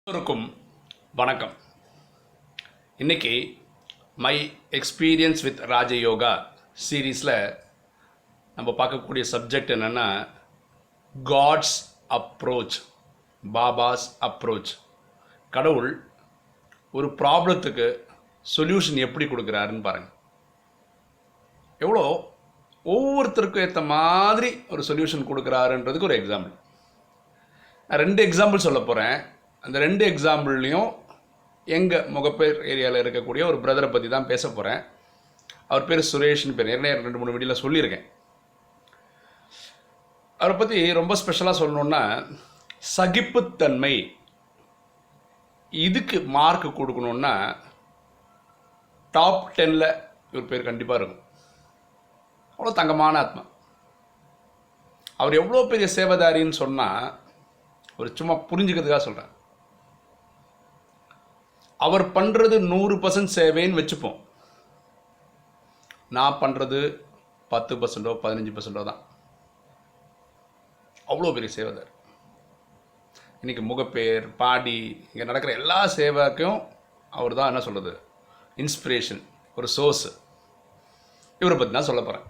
எல்லோருக்கும் வணக்கம். இன்றைக்கி மை எக்ஸ்பீரியன்ஸ் வித் ராஜயோகா சீரீஸில் நம்ம பார்க்கக்கூடிய சப்ஜெக்ட் என்னென்னா காட்ஸ் அப்ரோச், பாபாஸ் அப்ரோச். கடவுள் ஒரு ப்ராப்ளத்துக்கு சொல்யூஷன் எப்படி கொடுக்குறாருன்னு பாருங்கள். எவ்வளோ ஒவ்வொருத்தருக்கும் ஏற்ற மாதிரி ஒரு சொல்யூஷன் கொடுக்குறாருன்றதுக்கு ஒரு எக்ஸாம்பிள். நான் 2 எக்ஸாம்பிள் சொல்ல போகிறேன். அந்த 2 எக்ஸாம்பிள்லேயும் எங்கள் முகப்பேர் ஏரியாவில் இருக்கக்கூடிய ஒரு பிரதரை பற்றி தான் பேச போகிறேன். அவர் பேர் சுரேஷ்னு பேர். ஏற்கனவே 2-3 வீடியோவில் சொல்லியிருக்கேன். அவரை பற்றி ரொம்ப ஸ்பெஷலாக சொல்லணுன்னா, சகிப்புத்தன்மை இதுக்கு மார்க் கொடுக்கணுன்னா டாப் 10ல் இவர் பேர் கண்டிப்பாக இருக்கும். அவ்வளோ தங்கமான ஆத்மா. அவர் எவ்வளோ பெரிய சேவதாரின்னு சொன்னால், ஒரு சும்மா புரிஞ்சுக்கிறதுக்காக சொல்கிறேன். அவர் பண்ணுறது 100% சேவைன்னு வச்சுப்போம். நான் பண்ணுறது 10%, 15% தான். அவ்வளோ பெரிய சேவைதார். இன்றைக்கி முகப்பேர், பாடி, இங்கே நடக்கிற எல்லா சேவைக்கும் அவர் தான் என்ன சொல்கிறது, இன்ஸ்பிரேஷன், ஒரு சோர்ஸு. இவரை பற்றி தான் சொல்ல போகிறேன்.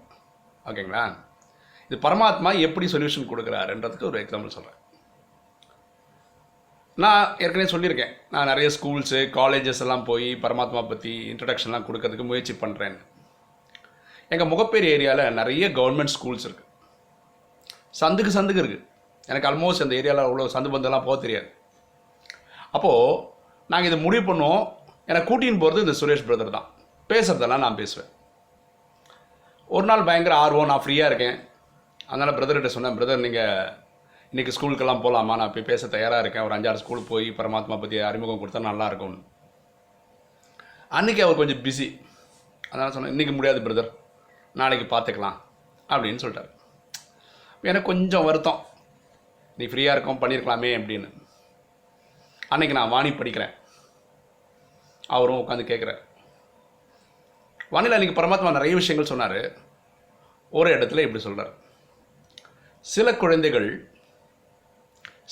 ஓகேங்களா? இது பரமாத்மா எப்படி சொல்யூஷன் கொடுக்குறாருன்றதுக்கு ஒரு எக்ஸாம்பிள் சொல்கிறேன். நான் ஏற்கனவே சொல்லியிருக்கேன், நான் நிறைய ஸ்கூல்ஸு, காலேஜஸ் எல்லாம் போய் பரமாத்மா பற்றி இன்ட்ரடக்ஷன்லாம் கொடுக்கறதுக்கு முயற்சி பண்ணுறேன்னு. எங்கள் முகப்பேர் ஏரியாவில் நிறைய கவர்மெண்ட் ஸ்கூல்ஸ் இருக்குது. சந்துக்கு இருக்குது. எனக்கு ஆல்மோஸ்ட் அந்த ஏரியாவில் அவ்வளோ சந்து பந்தெல்லாம் போக தெரியாது. அப்போது நாங்கள் இதை முடிவு பண்ணுவோம். எனக்கு கூட்டின்னு போகிறது இந்த சுரேஷ் பிரதர் தான். பேசுகிறதெல்லாம் நான் பேசுவேன். ஒரு நாள் பயங்கர ஆர்வம், நான் ஃப்ரீயாக இருக்கேன். அதனால் பிரதர்கிட்ட சொன்னேன், பிரதர் நீங்கள் இன்றைக்கி ஸ்கூலுக்கெல்லாம் போகலாமா, நான் போய் பேச தயாராக இருக்கேன். ஒரு 5-6 ஸ்கூலுக்கு போய் பரமாத்மா பற்றி அறிமுகம் கொடுத்தா நல்லாயிருக்கும்னு. அன்றைக்கி அவர் கொஞ்சம் பிஸி. அதனால் சொன்னேன், இன்றைக்கி முடியாது பிரதர், நாளைக்கு பார்த்துக்கலாம் அப்படின்னு சொல்லிட்டார். எனக்கு கொஞ்சம் வருத்தம், நீ ஃப்ரீயாக இருக்கோம் பண்ணியிருக்கலாமே அப்படின்னு. அன்றைக்கி நான் வாணி படிக்கிறேன். அவரும் உட்காந்து கேட்குறார். வாணியில் அன்றைக்கி பரமாத்மா நிறைய விஷயங்கள் சொன்னார். ஒரு இடத்துல இப்படி சொல்கிறார், சில குழந்தைகள்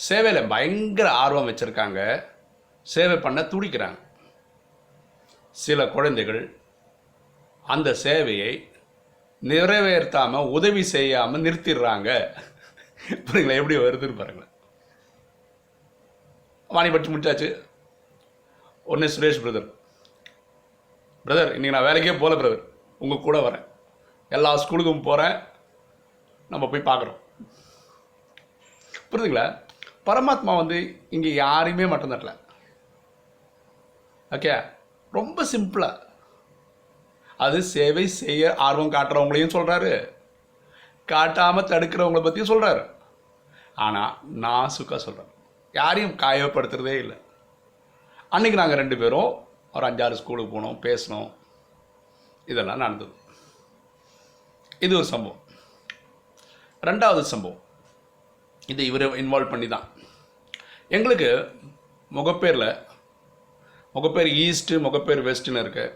சேவையில் பயங்கர ஆர்வம் வச்சுருக்காங்க, சேவை பண்ண துடிக்கிறாங்க. சில குழந்தைகள் அந்த சேவையை நிறைவேற்றாமல், உதவி செய்யாமல் நிறுத்திடுறாங்க. புரியுங்களா? எப்படி வருதுன்னு பாருங்களேன். வாணி படித்து முடிச்சாச்சு. உடனே சுரேஷ் பிரதர், இன்றைக்கி நான் வேலைக்கே போகல பிரதர், உங்கள் கூட வரேன், எல்லா ஸ்கூலுக்கும் போகிறேன், நம்ம போய் பார்க்குறோம். புரியுதுங்களா? பரமாத்மா இங்கே யாரையுமே மட்டும் தட்டல. ஓகே, ரொம்ப சிம்பிளாக அது சேவை செய்ய ஆர்வம் காட்டுறவங்களையும் சொல்கிறாரு, காட்டாமல் தடுக்கிறவங்கள பற்றியும் சொல்கிறாரு. ஆனால் நான் சுக்கா சொல்கிறேன், யாரையும் காயப்படுத்துறதே இல்லை. அன்றைக்கி நாங்கள் 2 பேரும் ஒரு 5-6 ஸ்கூலுக்கு போனோம், பேசினோம், இதெல்லாம் நடந்தது. இது ஒரு சம்பவம். 2வது சம்பவம், இதை இவரை இன்வால்வ் பண்ணி தான். எங்களுக்கு முகப்பேர் ஈஸ்ட்டு, முகப்பேர் வெஸ்ட்டுன்னு இருக்குது,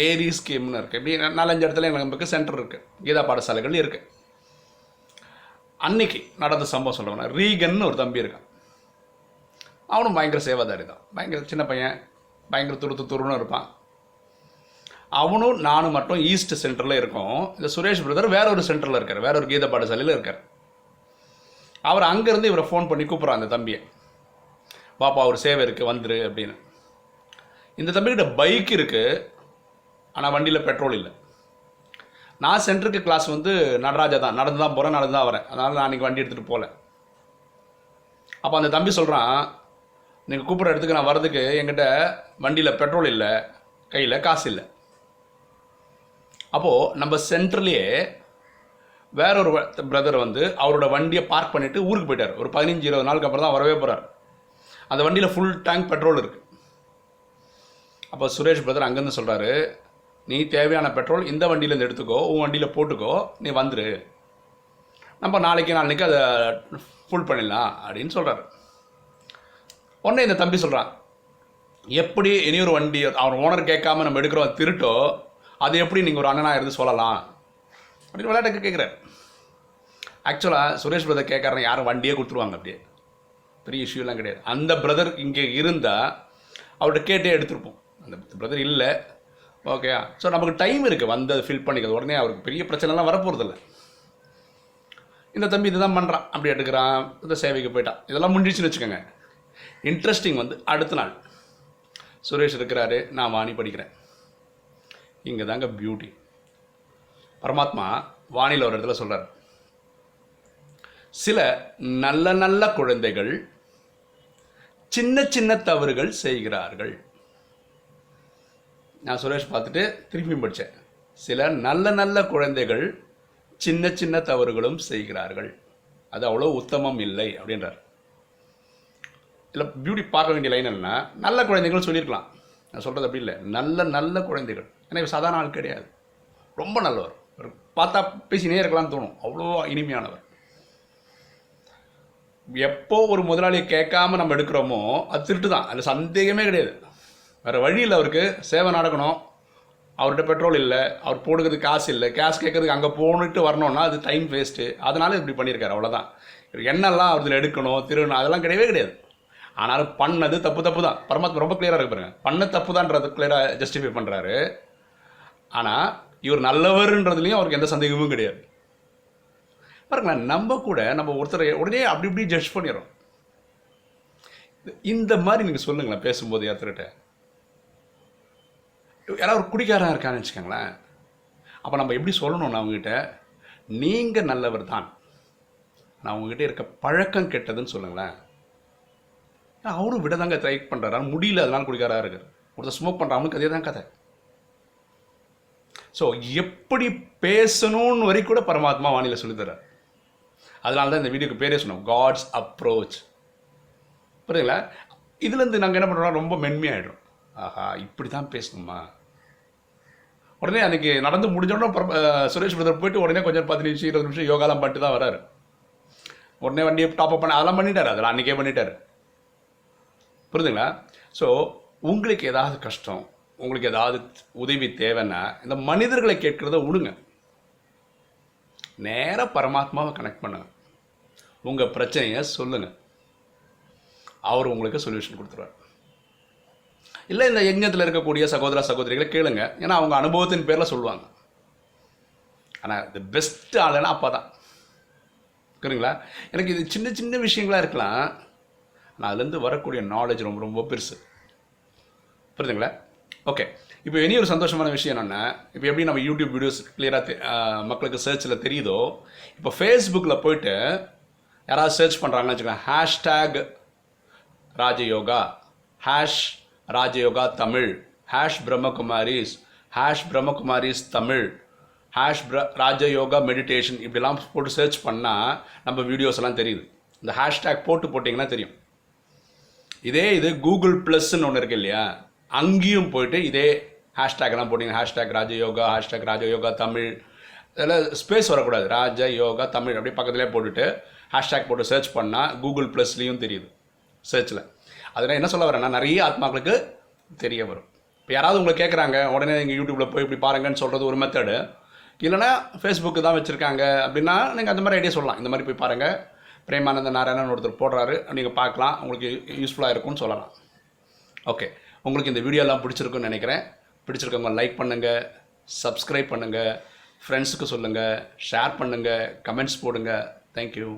ஏரி ஸ்கீம்னு இருக்குது. இப்படி 4-5 இடத்துல எங்களுக்கு சென்டர் இருக்குது, கீதா பாடசாலைகள் இருக்குது. அன்னைக்கு நடந்த சம்பவம் சொல்கிறேன். ரீகன்னு ஒரு தம்பி இருக்கான். அவனும் பயங்கர சேவாதாரி தான். பயங்கர சின்ன பையன், பயங்கர துருன்னு இருப்பான். அவனும் நானும் மட்டும் ஈஸ்ட் சென்டரில் இருக்கோம். இந்த சுரேஷ் பிரதர் வேற ஒரு சென்டரில் இருக்கார், வேற ஒரு கீதா பாடசாலையில் இருக்கார். அவர் அங்கேருந்து இவரை ஃபோன் பண்ணி கூப்பிட்றான் அந்த தம்பியை, பாப்பா ஒரு சேவை இருக்குது வந்துரு அப்படின்னு. இந்த தம்பிக்கிட்ட பைக் இருக்குது, ஆனால் வண்டியில் பெட்ரோல் இல்லை. நான் சென்டருக்கு கிளாஸ் நடராஜா தான், நடந்து தான் போகிறேன், நடந்து தான் வரேன். அதனால் நான் இன்றைக்கி வண்டி எடுத்துகிட்டு போகல. அப்போ அந்த தம்பி சொல்கிறான், நீங்கள் கூப்பிட்ற இடத்துக்கு நான் வர்றதுக்கு என்கிட்ட வண்டியில் பெட்ரோல் இல்லை, கையில் காசு இல்லை. அப்போது நம்ம சென்டர்லேயே வேற ஒரு பிரதர் அவரோட வண்டியை பார்க் பண்ணிவிட்டு ஊருக்கு போயிட்டார். ஒரு 15-20 நாளுக்கு அப்புறம் தான் வரவே போகிறார். அந்த வண்டியில் ஃபுல் டேங்க் பெட்ரோல் இருக்குது. அப்போ சுரேஷ் பிரதர் அங்கேருந்து சொல்கிறாரு, நீ தேவையான பெட்ரோல் இந்த வண்டியிலேருந்து எடுத்துக்கோ, உன் வண்டியில் போட்டுக்கோ, நீ வந்துரு, நம்ம நாளைக்கு அதை ஃபுல் பண்ணிடலாம் அப்படின்னு சொல்கிறாரு. உடனே இந்த தம்பி சொல்கிறான், எப்படி இனியொரு வண்டி அவன் ஓனர் கேட்காம நம்ம எடுக்கிறோம் திருட்டோ, அது எப்படி நீங்கள் ஒரு அண்ணனாக இருந்து சொல்லலாம் அப்படின்னு விளையாட்டுக்கு கேட்குறாரு. ஆக்சுவலாக சுரேஷ் பிரதர் கேட்குறேன், யாரும் வண்டியே கொடுத்துருவாங்க. அப்படியே பெரிய இஷ்யூலாம் கிடையாது. அந்த பிரதர் இங்கே இருந்தால் அவர்கிட்ட கேட்டே எடுத்துருப்போம். அந்த பிரதர் இல்லை, ஓகே. ஸோ நமக்கு டைம் இருக்குது வந்து அதை ஃபில் பண்ணிக்கிறது. உடனே அவருக்கு பெரிய பிரச்சனைலாம் வரப்போகிறதில்ல. இந்த தம்பி இதுதான் பண்ணுறான், அப்படி எடுக்கிறான், இந்த சேவைக்கு போயிட்டான், இதெல்லாம் முடிஞ்சிச்சுன்னு வச்சுக்கோங்க. இன்ட்ரெஸ்டிங் வந்து அடுத்த நாள் சுரேஷ் இருக்கிறாரு, நான் வாணி படிக்கிறேன். இங்கே தாங்க பியூட்டி. பரமாத்மா வாணியில் ஒரு இடத்துல சொல்கிறார், சில நல்ல நல்ல குழந்தைகள் சின்ன சின்ன தவறுகள் செய்கிறார்கள். நான் சுரேஷ் பார்த்துட்டு திருப்பியும் படித்தேன். சில நல்ல நல்ல குழந்தைகள் சின்ன சின்ன தவறுகளும் செய்கிறார்கள், அது அவ்வளோ உத்தமம் இல்லை அப்படின்றார். இல்லை பியூட்டி பார்க்க வேண்டிய லைன் என்னன்னா, நல்ல குழந்தைகள் சொல்லியிருக்கலாம். நான் சொல்கிறது அப்படி இல்லை, நல்ல நல்ல குழந்தைகள். ஏன்னா இவர் சாதாரண ஆள் கிடையாது, ரொம்ப நல்லவர். பார்த்தா பேசினே இருக்கலாம்னு தோணும், அவ்வளோ இனிமையானவர். எப்போ ஒரு முதலாளியை கேட்காம நம்ம எடுக்கிறோமோ அது திருட்டு தான், அதில் சந்தேகமே கிடையாது. வேறு வழியில் அவருக்கு சேவை நடக்கணும், அவர்கிட்ட பெட்ரோல் இல்லை, அவர் போடுறதுக்கு காசு இல்லை, கேஷ் கேட்கறதுக்கு அங்கே போனிட்டு வரணும்னா அது டைம் வேஸ்ட்டு. அதனால இப்படி பண்ணியிருக்காரு, அவ்வளோதான். எண்ணெல்லாம் அவர்தில் எடுக்கணும், திருடணும், அதெல்லாம் கிடையவே கிடையாது. ஆனாலும் பண்ணது தப்பு தான். பரமாத்மா ரொம்ப கிளியராக இருக்கு பாருங்க, பண்ண தப்பு தான்றது கிளியராக ஜஸ்டிஃபை பண்ணுறாரு. ஆனால் இவர் நல்லவர்ன்றதுலையும் அவருக்கு எந்த சந்தேகமும் கிடையாது. பாருங்களேன், நம்ம கூட நம்ம ஒருத்தரை உடனே அப்படி இப்படி ஜட்ஜ் பண்ணிடுறோம். இந்த மாதிரி நீங்கள் சொல்லுங்களேன் பேசும்போது யாத்திரிட்ட. யாராவது ஒரு குடிக்காரன் இருக்கான்னு வச்சுக்கோங்களேன், அப்போ நம்ம எப்படி சொல்லணும்னா அவங்ககிட்ட, நீங்கள் நல்லவர் தான், நான் உங்ககிட்ட இருக்க பழக்கம் கெட்டதுன்னு சொல்லுங்களேன். அவரும் விட தாங்க ட்ரை பண்ணுறாரு, முடியல, அதனால குடிக்காரா இருக்கார். ஒருத்தர் ஸ்மோக் பண்ணுறான், அவனுக்கு அதே தான் கதை. ஸோ எப்படி பேசணும்னு வரை கூட பரமாத்மா வானிலை சொல்லித்தரார். அதனால தான் இந்த வீடியோக்கு பேரே சொன்னோம், காட்ஸ் அப்ரோச். புரியுங்களா? இதுலேருந்து நாங்கள் என்ன பண்ணுறோம், ரொம்ப மென்மையாகிடும். ஆஹா, இப்படி தான் பேசணுமா. உடனே அன்றைக்கி நடந்து முடிஞ்சோடனே சுரேஷ் பிரதர் போயிட்டு உடனே கொஞ்சம் 10 நிமிஷம் 20 நிமிஷம் யோகாலாம் பண்ணிட்டு தான் வராரு. உடனே வண்டியை டாப் அப் பண்ண அதெல்லாம் பண்ணிட்டார், அதெல்லாம் அன்றைக்கே பண்ணிட்டார். புரியுதுங்களா? ஸோ உங்களுக்கு ஏதாவது கஷ்டம், உங்களுக்கு ஏதாவது உதவி தேவைன்னா இந்த மனிதர்களை கேட்குறத விடுங்க, நேராக பரமாத்மாவை கனெக்ட் பண்ணுங்க, உங்கள் பிரச்சனையை சொல்லுங்கள், அவர் உங்களுக்கு சொல்யூஷன் கொடுத்துருவார். இல்லை இந்த யஜ்ஞத்தில் இருக்கக்கூடிய சகோதர சகோதரிகளை கேளுங்க, ஏன்னா அவங்க அனுபவத்தின் பேரில் சொல்லுவாங்க. ஆனால் இது பெஸ்ட் ஆளுன்னா அப்பா தான். புரியுங்களா? எனக்கு இது சின்ன சின்ன விஷயங்களாக இருக்கலாம், ஆனால் அதுலேருந்து வரக்கூடிய நாலேஜ் ரொம்ப ரொம்ப பெருசு. புரியுதுங்களா? ஓகே, இப்போ இனி ஒரு சந்தோஷமான விஷயம் என்னென்னா, இப்போ எப்படி நம்ம யூடியூப் வீடியோஸ் கிளியராக மக்களுக்கு சர்ச்சில் தெரியுதோ, இப்போ ஃபேஸ்புக்கில் போயிட்டு யாராவது சர்ச் பண்ணுறாங்கன்னு வச்சுக்கோங்க, ஹேஷ்டேக் ராஜயோகா, ராஜயோகா தமிழ், பிரம்மகுமாரிஸ் தமிழ், ராஜயோகா மெடிடேஷன், இப்படிலாம் போட்டு சர்ச் பண்ணால் நம்ம வீடியோஸ் எல்லாம் தெரியுது. இந்த ஹேஷ்டேக் போட்டிங்கன்னா தெரியும். இது கூகுள் ப்ளஸ்ன்னு ஒன்று இருக்கு இல்லையா, அங்கேயும் போயிட்டு இதே ஹேஷ்டேக்லாம் போட்டிங்க, ராஜயோகா தமிழ், இதெல்லாம் ஸ்பேஸ் வரக்கூடாது, ராஜயோகா தமிழ் அப்படியே பக்கத்துலேயே போட்டுட்டு ஹேஷ்டேக் போட்டு சர்ச் பண்ணால் கூகுள் ப்ளஸ்லேயும் தெரியுது சர்ச்சில். அதனால் என்ன சொல்ல வரேன்னா, நிறைய ஆத்மாக்களுக்கு தெரிய வரும். இப்போ யாராவது உங்களை கேட்குறாங்க, உடனே நீங்கள் யூடியூப்பில் போய் இப்படி பாருங்கன்னு சொல்கிறது ஒரு மெத்தடு. இல்லைனா ஃபேஸ்புக்கு தான் வச்சுருக்காங்க அப்படின்னா நீங்கள் அந்த மாதிரி ஐடியா சொல்லலாம், இந்த மாதிரி போய் பாருங்கள், பிரேமானந்த நாராயணன் ஒருத்தர் போடுறாரு, நீங்கள் பார்க்கலாம், உங்களுக்கு யூஸ்ஃபுல்லாக இருக்கும்னு சொல்லலாம். ஓகே, உங்களுக்கு இந்த வீடியோலாம் பிடிச்சிருக்குன்னு நினைக்கிறேன். பிடிச்சிருக்கவங்க லைக் பண்ணுங்கள், சப்ஸ்கிரைப் பண்ணுங்கள், ஃப்ரெண்ட்ஸுக்கு சொல்லுங்கள், ஷேர் பண்ணுங்கள், கமெண்ட்ஸ் போடுங்க. தேங்க்யூ.